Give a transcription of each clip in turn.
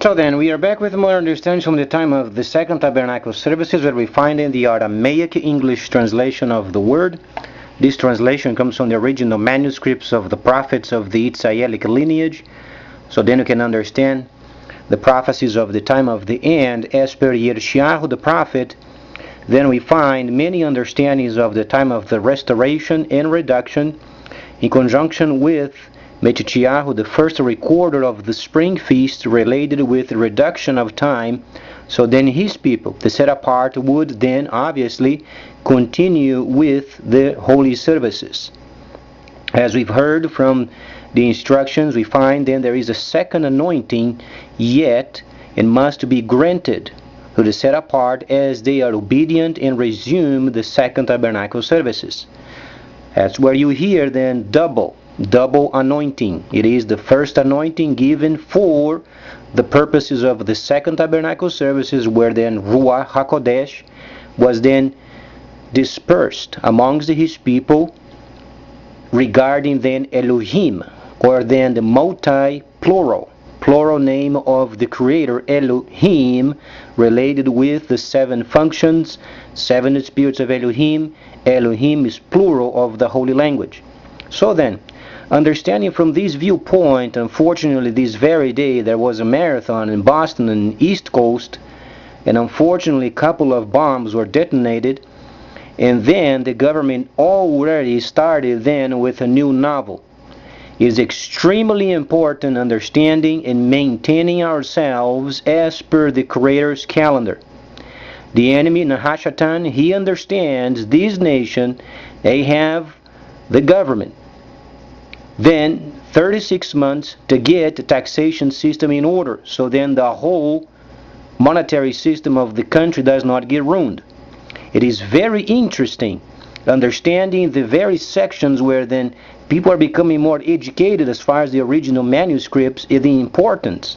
So then, we are back with more understanding from the time of the Second Tabernacle services, where we find in the Aramaic English translation of the word. This translation comes from the original manuscripts of the prophets of the Israelic lineage. So then you can understand the prophecies of the time of the end as per Yeshayahu the prophet. Then we find many understandings of the time of the restoration and reduction in conjunction with Mashiyach, the first recorder of the spring feast related with reduction of time. So then his people, the set apart, would then obviously continue with the holy services. As we've heard from the instructions, we find then there is a second anointing, yet it must be granted to the set apart as they are obedient and resume the second tabernacle services. That's where you hear then double anointing. It is the first anointing given for the purposes of the second tabernacle services, where then Ruach HaKodesh was then dispersed amongst his people regarding then Elohim, or then the multi-plural name of the Creator, Elohim, related with the seven functions, seven spirits of Elohim. Elohim is plural of the holy language. So then, understanding from this viewpoint, unfortunately this very day there was a marathon in Boston and East Coast, and unfortunately a couple of bombs were detonated, and then the government already started then with a new novel. It is extremely important understanding and maintaining ourselves as per the Creator's calendar. The enemy, Nahashatan, he understands this nation, they have the government. Then 36 months to get the taxation system in order, so then the whole monetary system of the country does not get ruined. It is very interesting understanding the very sections where then people are becoming more educated as far as the original manuscripts, and the importance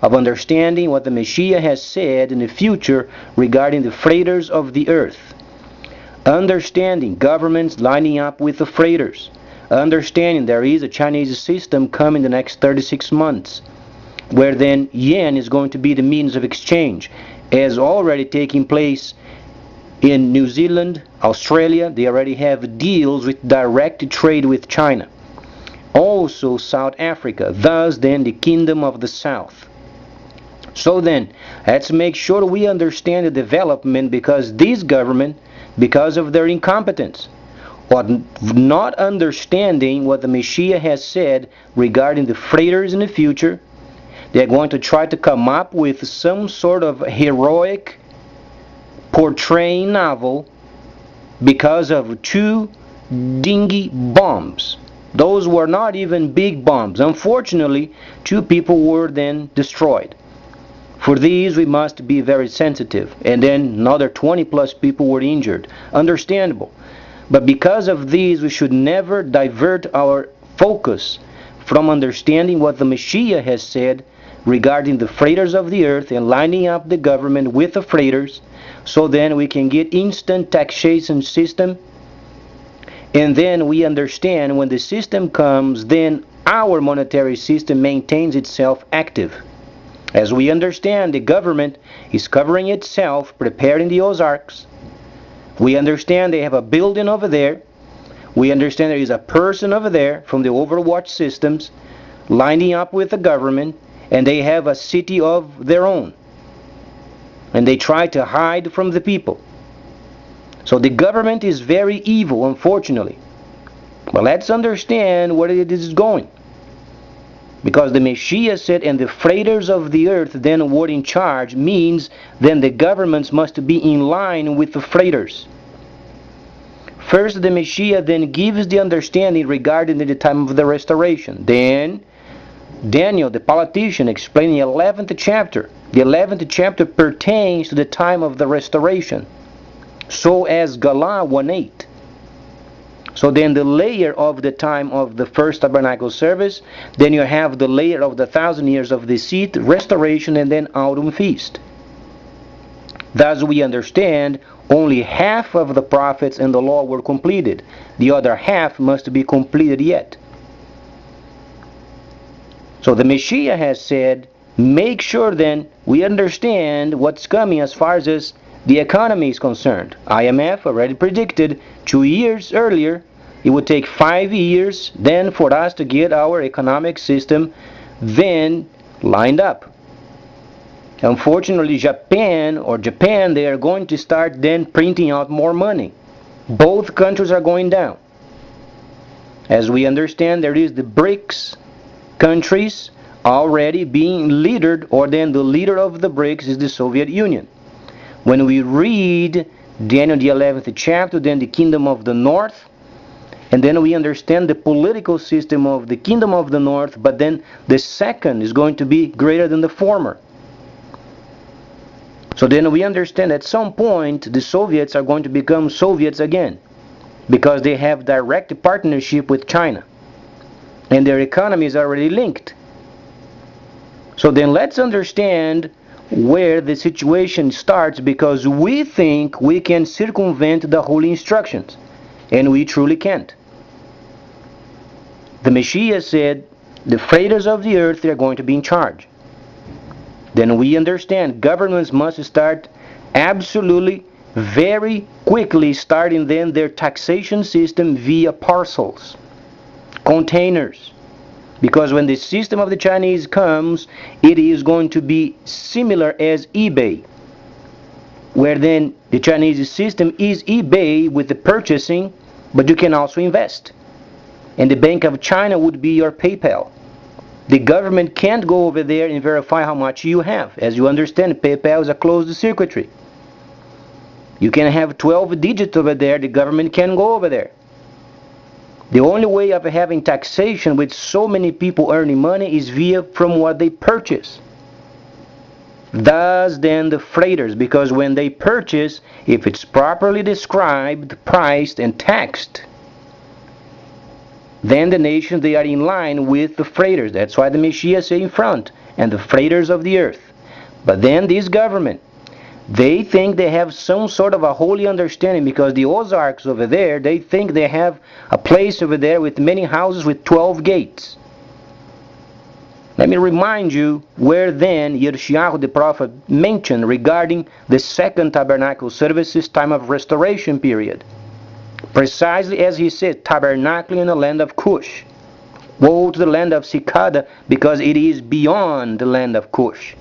of understanding what the Mashiyach has said in the future regarding the freighters of the earth. Understanding governments lining up with the freighters. Understanding there is a Chinese system coming the next 36 months, where then yen is going to be the means of exchange, as already taking place in New Zealand, Australia. They already have deals with direct trade with China. Also South Africa, thus then the Kingdom of the South. So then, let's make sure we understand the development, because this government, because of their incompetence, or not understanding what the Mashiyach has said regarding the freighters in the future, they're going to try to come up with some sort of heroic portraying novel because of two dingy bombs. Those were not even big bombs. Unfortunately, two people were then destroyed. For these we must be very sensitive, and then another 20 plus people were injured. Understandable. But because of these, we should never divert our focus from understanding what the Mashiyach has said regarding the freighters of the earth and lining up the government with the freighters, so then we can get instant taxation system. And then we understand when the system comes, then our monetary system maintains itself active. As we understand, the government is covering itself, preparing the Ozarks. We understand they have a building over there. We understand there is a person over there from the Overwatch systems lining up with the government, and they have a city of their own. And they try to hide from the people. So the government is very evil, unfortunately. But let's understand where it is going. Because the Mashiyach said, and the freighters of the earth then were in charge, means then the governments must be in line with the freighters. First, the Mashiyach then gives the understanding regarding the time of the restoration. Then, Daniel, the politician, explained the 11th chapter. The 11th chapter pertains to the time of the restoration. So as Galah 1:8. So then the layer of the time of the first tabernacle service, then you have the layer of the 1,000 years of the seat, restoration, and then autumn feast. Thus we understand only half of the prophets and the law were completed. The other half must be completed yet. So the Mashiyach has said make sure then we understand what's coming as far as the economy is concerned. IMF already predicted 2 years earlier it would take 5 years then for us to get our economic system then lined up. Unfortunately, Japan, they are going to start then printing out more money. Both countries are going down. As we understand, there is the BRICS countries already being leadered, or then the leader of the BRICS is the Soviet Union. When we read Daniel the 11th chapter, then the Kingdom of the North, and then we understand the political system of the Kingdom of the North, but then the second is going to be greater than the former. So then we understand at some point the Soviets are going to become Soviets again, because they have direct partnership with China, and their economies are already linked. So then let's understand where the situation starts, because we think we can circumvent the holy instructions, and we truly can't. The Mashiyach said the freighters of the earth are going to be in charge. Then we understand governments must start absolutely very quickly starting then their taxation system via parcels, containers. Because when the system of the Chinese comes, it is going to be similar as eBay, where then the Chinese system is eBay with the purchasing, but you can also invest. And the Bank of China would be your PayPal. The government can't go over there and verify how much you have. As you understand, PayPal is a closed circuitry. You can have 12 digits over there, the government can't go over there. The only way of having taxation with so many people earning money is via from what they purchase. Thus then the freighters, because when they purchase, if it's properly described, priced, and taxed, then the nations, they are in line with the freighters. That's why the Mashiyach say in front, and the freighters of the earth. But then this government, they think they have some sort of a holy understanding, because the Ozarks over there, they think they have a place over there with many houses with 12 gates. Let me remind you where then Mashiyach the prophet mentioned regarding the second tabernacle services time of restoration period. Precisely as he said, tabernacling in the land of Cush. Woe to the land of Sikada, because it is beyond the land of Cush.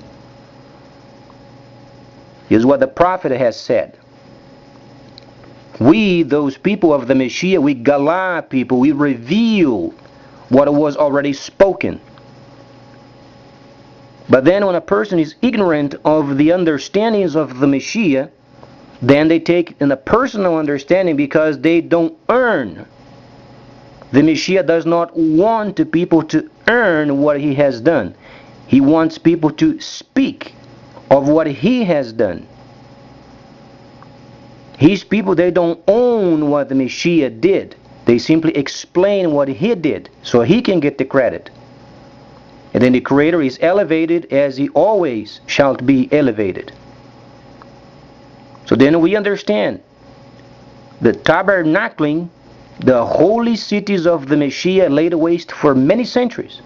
Is what the prophet has said. We, those people of the Mashiyach, we Gala people, we reveal what was already spoken. But then when a person is ignorant of the understandings of the Mashiyach, then they take in a personal understanding because they don't earn. The Mashiyach does not want the people to earn what he has done. He wants people to speak of what he has done. His people, they don't own what the Mashiyach did. They simply explain what he did so he can get the credit. And then the Creator is elevated as he always shall be elevated. So then we understand the tabernacling, the holy cities of the Mashiyach laid waste for many centuries.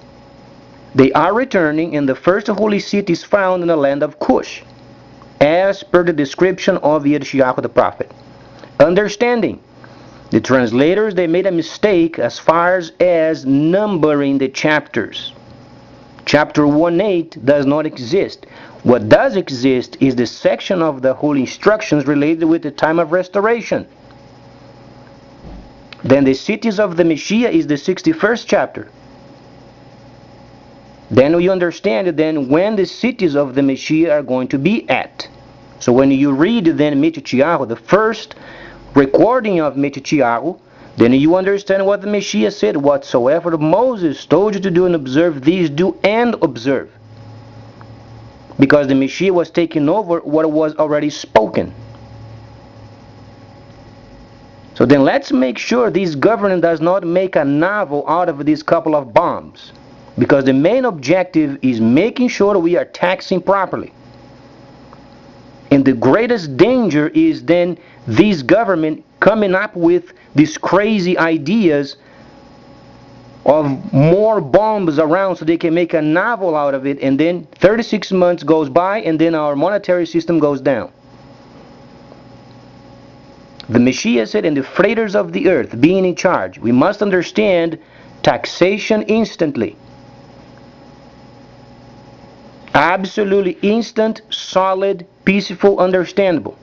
They are returning, and the first holy city is found in the land of Cush, as per the description of Mashiyach the prophet. Understanding, the translators, they made a mistake as far as numbering the chapters. Chapter 1:8 does not exist. What does exist is the section of the holy instructions related with the time of restoration. Then the cities of the Mashiyach is the 61st chapter. Then we understand then when the cities of the Mashiyach are going to be at. So when you read then Mashiyach, the first recording of Mashiyach, then you understand what the Mashiyach said, whatsoever Moses told you to do and observe, these do and observe. Because the Mashiyach was taking over what was already spoken. So then let's make sure this government does not make a novel out of these couple of bombs. Because the main objective is making sure we are taxing properly. And the greatest danger is then this government coming up with these crazy ideas of more bombs around so they can make a novel out of it, and then 36 months goes by and then our monetary system goes down. The Mashiyach said, and the freighters of the earth being in charge, we must understand taxation instantly. Absolutely instant, solid, peaceful, understandable.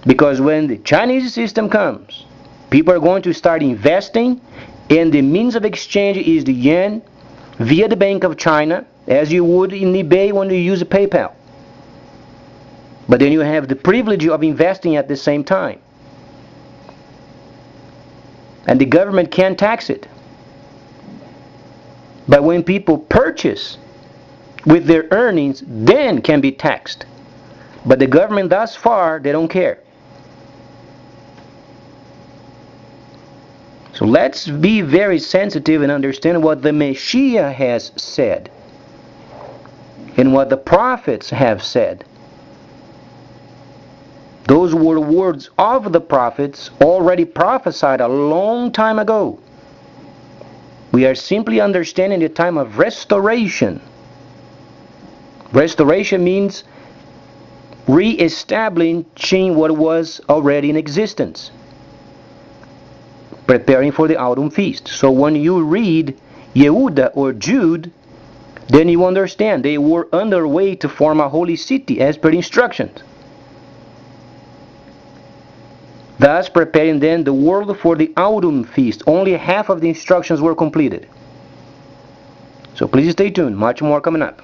Because when the Chinese system comes, people are going to start investing, and the means of exchange is the yen via the Bank of China, as you would in eBay when you use a PayPal. But then you have the privilege of investing at the same time. And the government can't tax it. But when people purchase with their earnings, then can be taxed. But the government thus far, they don't care. So let's be very sensitive and understand what the Mashiyach has said and what the prophets have said. Those were words of the prophets already prophesied a long time ago. We are simply understanding the time of restoration. Restoration means re-establishing what was already in existence. Preparing for the autumn feast. So when you read Yehuda or Jude, then you understand they were underway to form a holy city as per instructions. Thus preparing then the world for the autumn feast. Only half of the instructions were completed. So please stay tuned. Much more coming up.